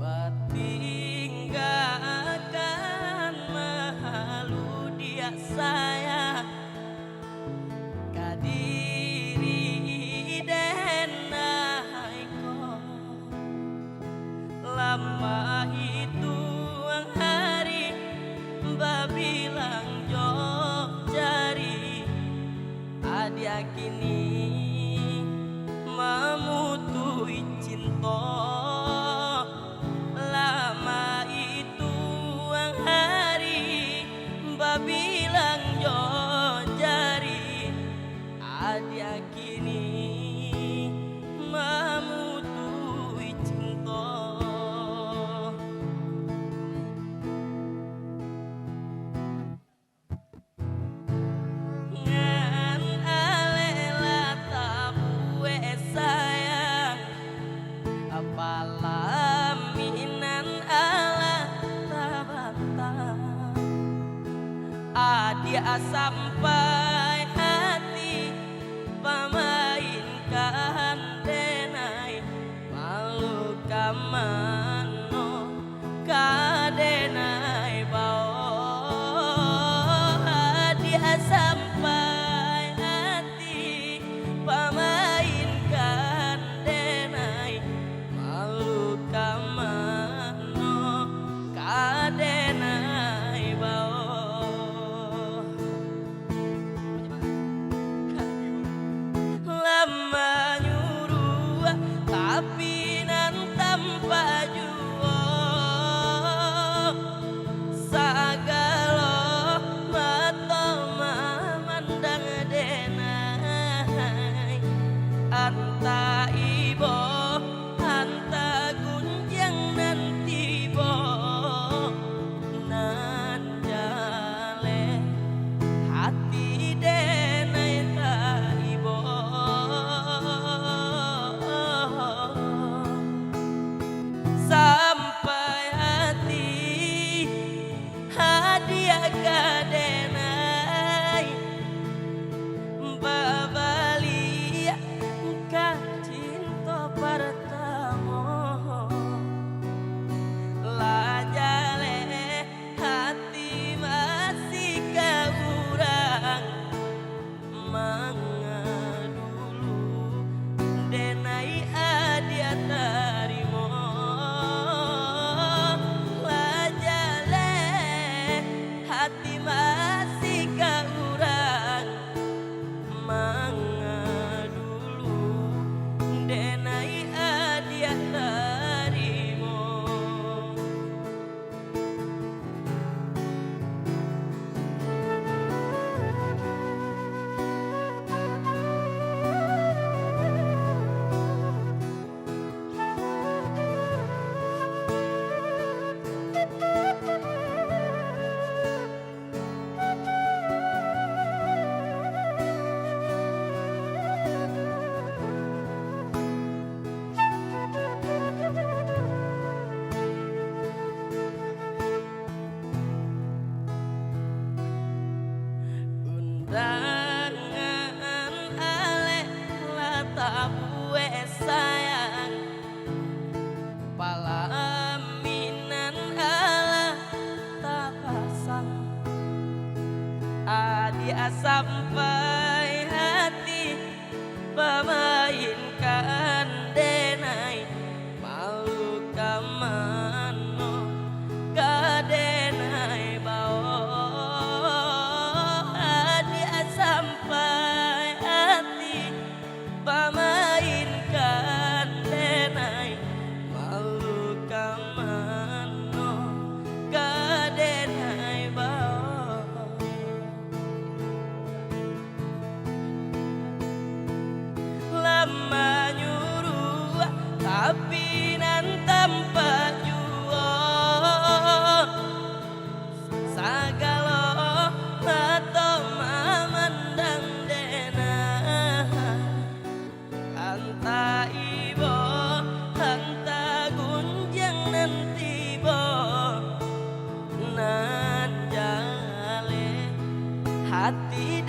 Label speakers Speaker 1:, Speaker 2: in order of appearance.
Speaker 1: Batin gak akan malu dia sayang kadiri denai ko lama hitung hari babilang jok jari adia kini memutui cinta lama itu ang hari babilang yo jari adia kini memutui cinta ngan alela tabuwe sayang apalah minan ala tabantang adia sampai hati pamainkan denai malu kamano kadenai bao adia sampai hati pamainkan denai malu kamano kadenai bao lama nyuruh tapi nan tanpa juo sagalo mata memandang denai anta ibo anta gunjang nanti bo nan jale hati denai tak ibo sampai hati hadiah kadenai babali ka cinta pertama lajale hati masih keurang manga dulu denai adia tarimo lajale hati masih keurang manga dulu denai adia tarimo undangan ale latabuwe sayang palaminan ala tapasang adia sampai hati pemainkan denai malu kamano kadenai bao adia sampai hati pemainkan denai malu kamano kadenai bao hati